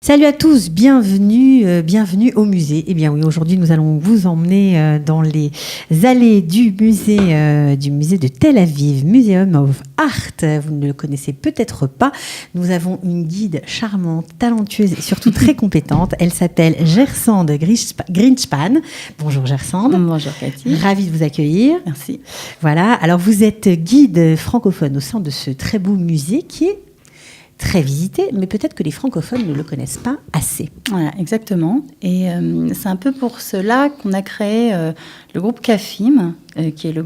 Salut à tous, bienvenue au musée. Eh bien oui, aujourd'hui nous allons vous emmener dans les allées du musée de Tel Aviv, Museum of Art. Vous ne le connaissez peut-être pas. Nous avons une guide charmante, talentueuse et surtout très compétente. Elle s'appelle Gersande Greenspan. Bonjour Gersande. Bonjour Cathy. Ravie de vous accueillir. Merci. Voilà, alors vous êtes guide francophone au sein de ce très beau musée qui est très visité, mais peut-être que les francophones ne le connaissent pas assez. Voilà, exactement. Et c'est un peu pour cela qu'on a créé le groupe CAFIM, qui est le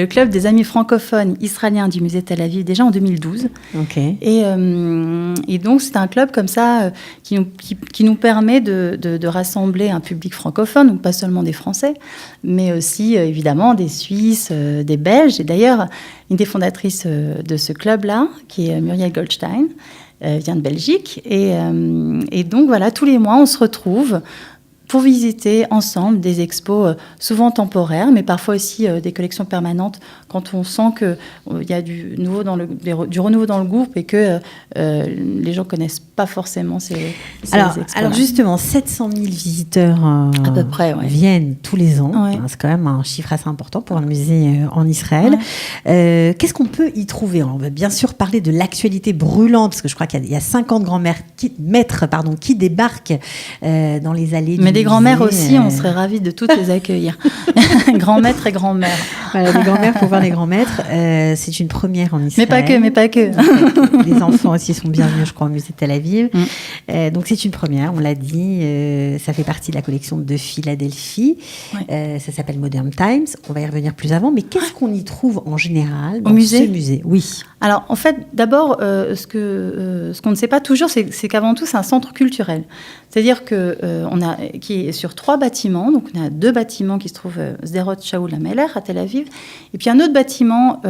club des amis francophones israéliens du musée Tel Aviv, déjà en 2012. Okay. Et donc, c'est un club comme ça qui nous permet de rassembler un public francophone, donc pas seulement des Français, mais aussi évidemment des Suisses, des Belges. Et d'ailleurs, une des fondatrices de ce club-là, qui est Muriel Goldstein, vient de Belgique. Et donc, voilà, tous les mois, on se retrouve pour visiter ensemble des expos souvent temporaires, mais parfois aussi des collections permanentes quand on sent qu'il y a du renouveau dans le groupe et que les gens ne connaissent pas forcément ces expos. Alors justement, 700 000 visiteurs à peu près, viennent tous les ans. Ouais. C'est quand même un chiffre assez important pour un musée en Israël. Ouais. Qu'est-ce qu'on peut y trouver ? On va bien sûr parler de l'actualité brûlante, parce que je crois qu'il y a 50 grands maîtres qui débarquent dans les allées du musée. Des grands-mères aussi, on serait ravis de toutes les accueillir. Grands-maîtres et grands-mères. Voilà, les grands-mères pour voir les grands-maîtres. C'est une première en Israël. Mais pas que. Les enfants aussi sont bienvenus, je crois, au musée de Tel Aviv. Donc c'est une première, on l'a dit. Ça fait partie de la collection de Philadelphie. Ouais. Ça s'appelle Modern Times. On va y revenir plus avant. Mais qu'est-ce qu'on y trouve en général dans ce musée ? Oui. Alors, en fait, d'abord, ce qu'on ne sait pas toujours, c'est qu'avant tout, c'est un centre culturel. C'est-à-dire qui est sur 3 bâtiments. Donc, on a 2 bâtiments qui se trouvent Sderot Shaul HaMelech à Tel Aviv. Et puis, un autre bâtiment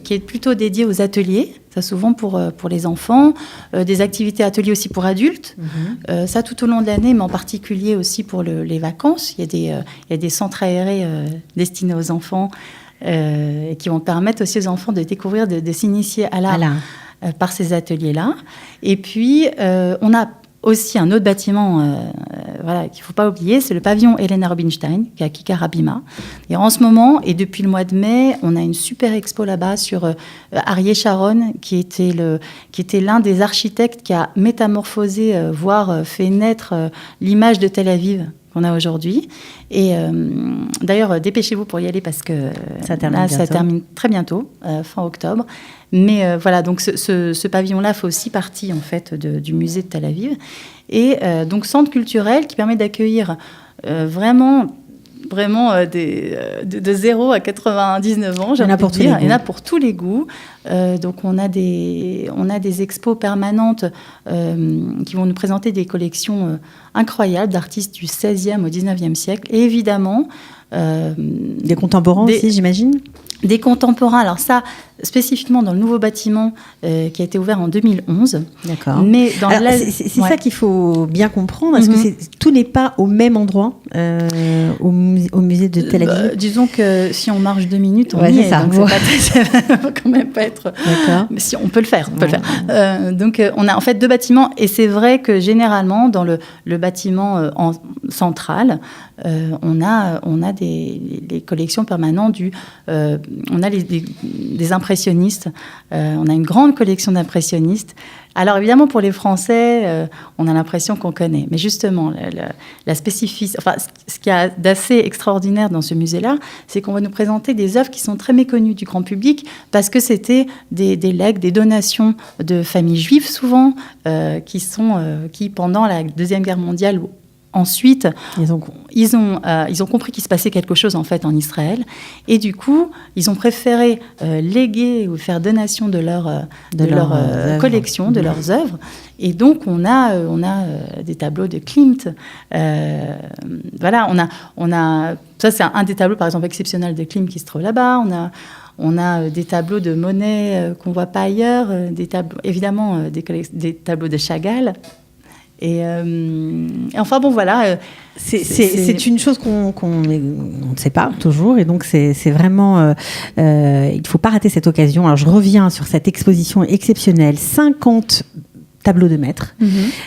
qui est plutôt dédié aux ateliers. Ça, souvent pour les enfants. Des activités ateliers aussi pour adultes. Mm-hmm. Ça, tout au long de l'année, mais en particulier aussi pour les vacances. Il y a des centres aérés destinés aux enfants qui vont permettre aussi aux enfants de découvrir, de s'initier à l'art par ces ateliers-là. Et puis, on a aussi un autre bâtiment qu'il ne faut pas oublier, c'est le pavillon Helena Rubinstein, qui est à Kikar Habima. Et en ce moment, et depuis le mois de mai, on a une super expo là-bas sur Aryeh Sharon, qui était l'un des architectes qui a métamorphosé, voire fait naître l'image de Tel Aviv qu'on a aujourd'hui. Et d'ailleurs, dépêchez-vous pour y aller parce que ça termine très bientôt, fin octobre. Mais voilà, donc ce pavillon-là fait aussi partie en fait du musée de Tel Aviv. Et donc centre culturel qui permet d'accueillir vraiment de 0 à 99 ans, j'ai envie de dire. Il y en a pour tous les goûts. Donc on a des expos permanentes qui vont nous présenter des collections incroyables d'artistes du 16e au 19e siècle. Et évidemment... des contemporains aussi, j'imagine ? Des contemporains, alors ça, spécifiquement dans le nouveau bâtiment qui a été ouvert en 2011. D'accord. Mais c'est ça qu'il faut bien comprendre, parce que tout n'est pas au même endroit au musée de Tel Aviv. Disons que si on marche 2 minutes, on y est. Ça. Donc ça va quand même pas être... D'accord. Mais si, on peut le faire. Donc on a en fait 2 bâtiments, et c'est vrai que généralement, dans le bâtiment central, on a des collections permanentes on a des impressionnistes. On a une grande collection d'impressionnistes. Alors évidemment, pour les Français, on a l'impression qu'on connaît. Mais justement, la spécificité, ce qu'il y a d'assez extraordinaire dans ce musée-là, c'est qu'on va nous présenter des œuvres qui sont très méconnues du grand public, parce que c'était des legs, des donations de familles juives souvent, qui pendant la Deuxième Guerre mondiale, ensuite, ils ont compris qu'il se passait quelque chose en fait en Israël, et du coup, ils ont préféré léguer ou faire donation de leur collection, de leurs œuvres. Et donc, on a des tableaux de Klimt. Ça, c'est un des tableaux, par exemple, exceptionnels de Klimt qui se trouve là-bas. On a des tableaux de Monet qu'on ne voit pas ailleurs, évidemment des tableaux de Chagall. Et enfin bon voilà, c'est une chose qu'on ne sait pas toujours, et donc c'est vraiment il ne faut pas rater cette occasion. Alors je reviens sur cette exposition exceptionnelle, 50 tableau de maître.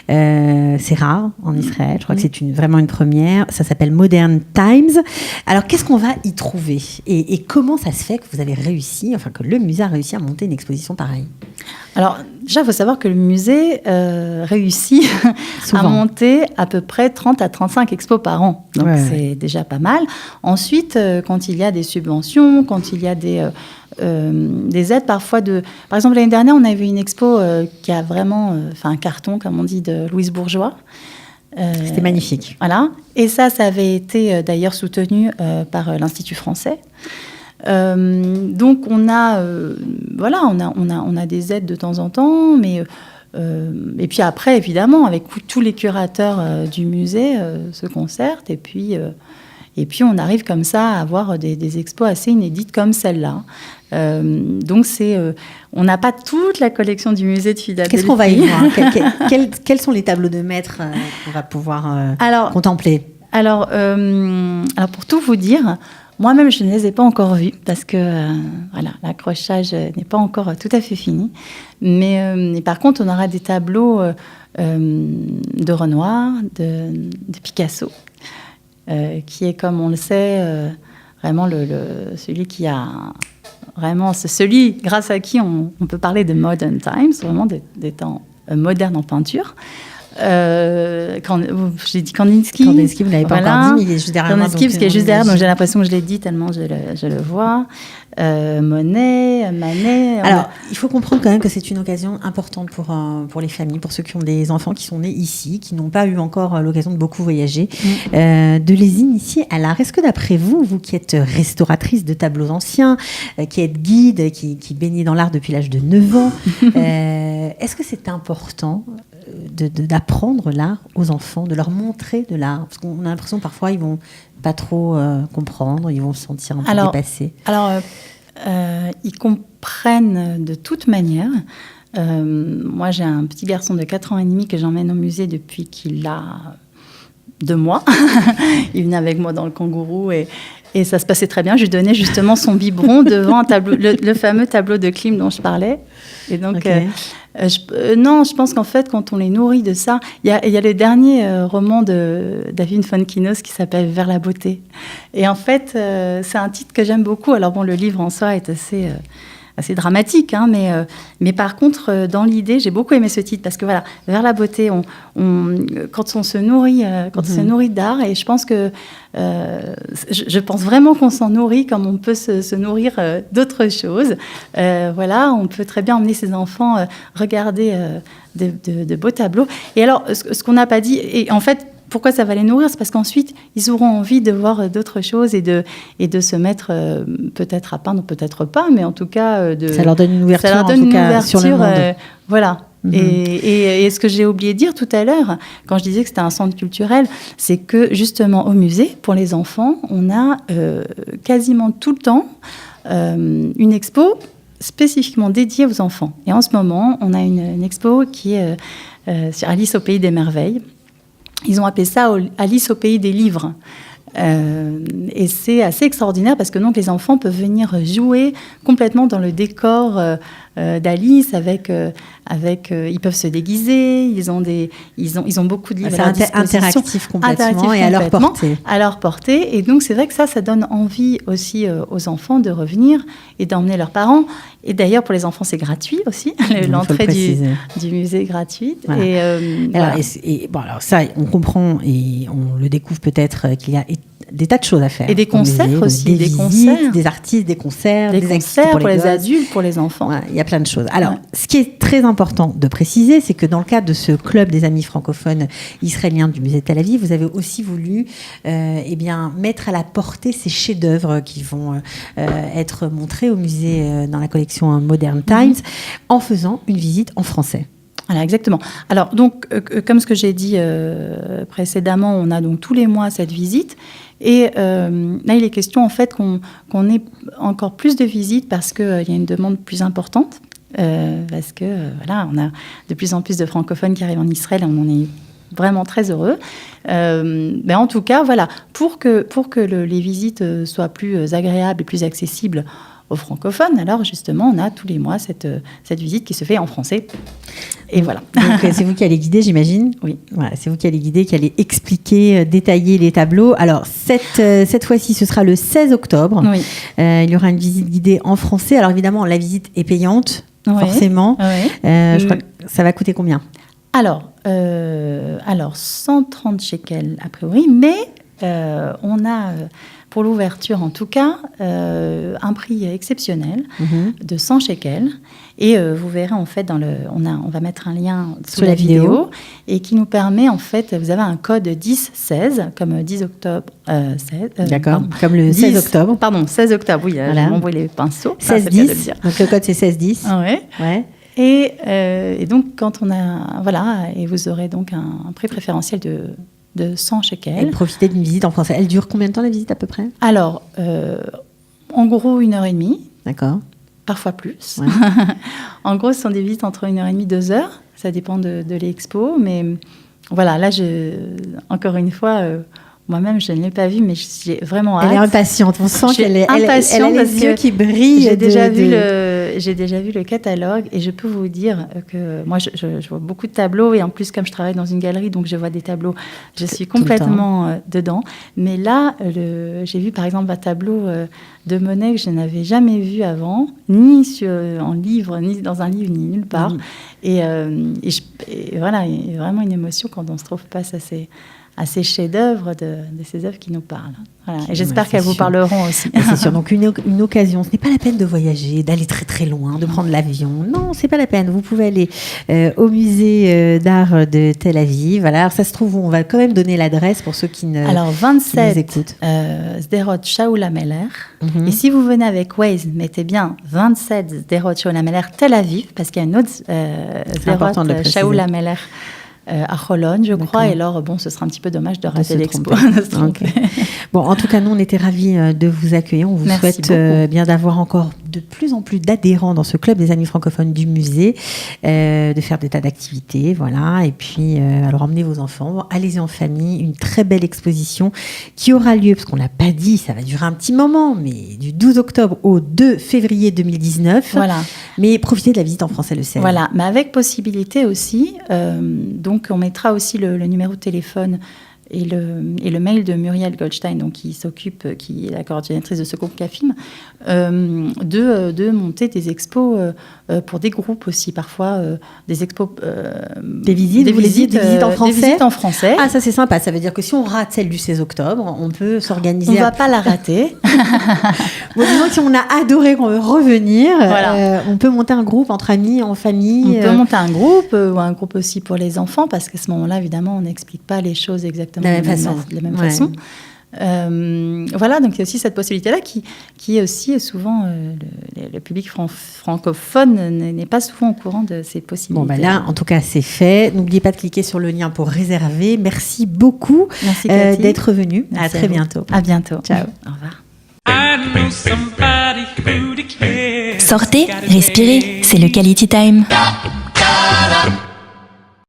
C'est rare en Israël. Je crois que c'est vraiment une première. Ça s'appelle Modern Times. Alors, qu'est-ce qu'on va y trouver et comment ça se fait que vous avez réussi, enfin que le musée a réussi à monter une exposition pareille? Alors, déjà, il faut savoir que le musée réussit à monter à peu près 30 à 35 expos par an. Donc, c'est déjà pas mal. Ensuite, quand il y a des subventions, quand il y a des aides parfois Par exemple, l'année dernière, on avait une expo qui a vraiment fait un carton, comme on dit, de Louise Bourgeois. C'était magnifique. Voilà. Et ça avait été d'ailleurs soutenu par l'Institut français. Donc on a des aides de temps en temps, mais et puis après évidemment avec tous les curateurs du musée se concertent et puis on arrive comme ça à avoir des expos assez inédites comme celle-là. Donc on n'a pas toute la collection du musée de Philadelphie. Qu'est-ce qu'on va y voir? Quels sont les tableaux de maître qu'on va pouvoir contempler? Alors pour tout vous dire, moi-même, je ne les ai pas encore vus parce que l'accrochage n'est pas encore tout à fait fini. Mais par contre, on aura des tableaux de Renoir, de Picasso, qui est, comme on le sait, vraiment celui qui a vraiment celui grâce à qui on peut parler de Modern Times, vraiment des temps modernes en peinture. J'ai dit Kandinsky. Kandinsky, vous ne l'avez pas encore dit, mais il est juste derrière moi. Kandinsky, parce qu'il est juste derrière, donc j'ai l'impression que je l'ai dit tellement je le vois. Monet, Manet. Alors, il faut comprendre quand même que c'est une occasion importante pour les familles, pour ceux qui ont des enfants qui sont nés ici, qui n'ont pas eu encore l'occasion de beaucoup voyager, de les initier à l'art. Est-ce que d'après vous, vous qui êtes restauratrice de tableaux anciens, qui êtes guide, qui baignez dans l'art depuis l'âge de 9 ans, est-ce que c'est important d'apprendre l'art aux enfants, de leur montrer de l'art? Parce qu'on a l'impression parfois ils vont pas trop comprendre, ils vont se sentir un peu dépassés. Alors, ils comprennent de toute manière. Moi, j'ai un petit garçon de 4 ans et demi que j'emmène au musée depuis qu'il a 2 mois. Il venait avec moi dans le kangourou et ça se passait très bien. Je lui donnais justement son biberon devant un tableau, le fameux tableau de Klimt dont je parlais. Et donc, je pense qu'en fait, quand on les nourrit de ça, il y a le dernier roman de David Fonkinos qui s'appelle Vers la beauté. Et en fait, c'est un titre que j'aime beaucoup. Alors bon, le livre en soi est assez dramatique, hein, mais par contre, dans l'idée, j'ai beaucoup aimé ce titre parce que voilà, vers la beauté, quand on se nourrit, on se nourrit d'art, et je pense que je pense vraiment qu'on s'en nourrit comme on peut se nourrir d'autres choses. Voilà, on peut très bien emmener ses enfants regarder de beaux tableaux. Et alors, ce qu'on n'a pas dit, et en fait, pourquoi ça va les nourrir? C'est parce qu'ensuite, ils auront envie de voir d'autres choses et de se mettre peut-être à peindre, peut-être pas, mais en tout cas... ça leur donne une ouverture, sur le monde. Voilà. Et ce que j'ai oublié de dire tout à l'heure, quand je disais que c'était un centre culturel, c'est que justement au musée, pour les enfants, on a quasiment tout le temps une expo spécifiquement dédiée aux enfants. Et en ce moment, on a une expo qui est sur Alice au pays des merveilles. Ils ont appelé ça Alice au pays des livres. Et c'est assez extraordinaire parce que donc les enfants peuvent venir jouer complètement dans le décor d'Alice ils peuvent se déguiser, ils ont beaucoup de livres à leur disposition. Interactif complètement et à leur portée. À leur portée. Et donc c'est vrai que ça donne envie aussi aux enfants de revenir et d'emmener leurs parents. Et d'ailleurs pour les enfants c'est gratuit aussi, l'entrée du musée est gratuite. Voilà. Alors ça on comprend et on le découvre peut-être qu'il y a des tas de choses à faire. Et des concerts musée, aussi. Des concerts, des artistes, des concerts. Des concerts pour les adultes, pour les enfants. Ouais, il y a plein de choses. Alors, ce qui est très important de préciser, c'est que dans le cadre de ce club des amis francophones israéliens du musée de Tel Aviv, vous avez aussi voulu mettre à la portée ces chefs-d'œuvre qui vont être montrés au musée dans la collection Modern Times en faisant une visite en français. Voilà, exactement. Alors, donc, comme ce que j'ai dit précédemment, on a donc tous les mois cette visite. Et là, il est question, en fait, qu'on ait encore plus de visites parce qu'il y a une demande plus importante. Parce que, voilà, on a de plus en plus de francophones qui arrivent en Israël et on en est vraiment très heureux. Mais en tout cas, voilà, pour que les visites soient plus agréables et plus accessibles aux francophones, alors justement, on a tous les mois cette visite qui se fait en français. Et voilà. Donc, c'est vous qui allez guider, j'imagine ? Oui. Voilà, c'est vous qui allez guider, qui allez expliquer, détailler les tableaux. Alors, cette fois-ci, ce sera le 16 octobre. Oui. Il y aura une visite guidée en français. Alors, évidemment, la visite est payante, forcément. Oui. Je crois que ça va coûter combien ? Alors 130 shekels a priori, mais on a, pour l'ouverture en tout cas, un prix exceptionnel de 100 shekels. Et vous verrez en fait, on va mettre un lien sous la vidéo et qui nous permet en fait, vous avez un code 10-16, comme 10 octobre 16. D'accord, comme le 16 octobre. Pardon, 16 octobre, oui, voilà. je m'envoie les pinceaux. 16-10, donc le code c'est 16-10. Ah ouais. Ouais. Et donc, quand on a... Voilà, et vous aurez donc un prix préférentiel de 100 shekels. Et profitez d'une visite en français. Elle dure combien de temps, la visite, à peu près ? Alors, en gros, 1h30. D'accord. Parfois plus. Ouais. En gros, ce sont des visites entre 1h30 et 2h. Ça dépend de l'expo. Mais voilà, là, encore une fois... moi-même, je ne l'ai pas vue, mais j'ai vraiment hâte. Elle est impatiente. On sent qu'elle elle a les yeux qui brillent. J'ai déjà vu le catalogue et je peux vous dire que moi, je vois beaucoup de tableaux et en plus, comme je travaille dans une galerie, donc je vois des tableaux, je suis complètement dedans. Mais là, j'ai vu par exemple un tableau de Monet que je n'avais jamais vu avant, ni en livre, ni dans un livre, ni nulle part. Et voilà, il y a vraiment une émotion quand on se trouve face à ces chefs-d'œuvre de ces œuvres qui nous parlent. Voilà. Et j'espère qu'elles vous parleront aussi. C'est sûr. Donc, une occasion. Ce n'est pas la peine de voyager, d'aller très, très loin, de prendre l'avion. Non, c'est pas la peine. Vous pouvez aller au musée d'art de Tel Aviv. Voilà. Alors, ça se trouve, on va quand même donner l'adresse pour ceux qui nous écoutent. Sderot Shaul HaMelech. Et si vous venez avec Waze, mettez bien 27 Sderot Shaul HaMelech Tel Aviv, parce qu'il y a une autre Sderot Shaul HaMelech à Holon, je crois. Et alors, bon, ce sera un petit peu dommage de rater l'expo. Okay. Bon, en tout cas, nous, on était ravis de vous accueillir. On vous souhaite bien d'avoir encore de plus en plus d'adhérents dans ce club des amis francophones du musée, de faire des tas d'activités, voilà. Et puis, alors, emmenez vos enfants, allez-y en famille. Une très belle exposition qui aura lieu, parce qu'on l'a pas dit, ça va durer un petit moment, mais du 12 octobre au 2 février 2019. Voilà. Mais profitez de la visite en français le 16. Voilà, mais avec possibilité aussi, donc on mettra aussi le numéro de téléphone et le mail de Muriel Goldstein, donc qui est la coordinatrice de ce groupe CAFIM, de monter des expos pour des groupes aussi, parfois des expos... des visites en français. Des visites en français. Ah, ça c'est sympa, ça veut dire que si on rate celle du 16 octobre, on peut s'organiser... On ne va pas la rater. Bon, disons que si on a adoré qu'on veut revenir, on peut monter un groupe entre amis, en famille. On peut monter un groupe, ou un groupe aussi pour les enfants, parce qu'à ce moment-là, évidemment, on n'explique pas les choses exactement de la même façon. Voilà, donc il y a aussi cette possibilité-là qui est aussi souvent le public francophone n'est pas souvent au courant de ces possibilités. Bon, là, en tout cas, c'est fait. N'oubliez pas de cliquer sur le lien pour réserver. Merci beaucoup d'être venu. À très bientôt. À bientôt. Ciao. Au revoir. Sortez, respirez, c'est le Quality Time.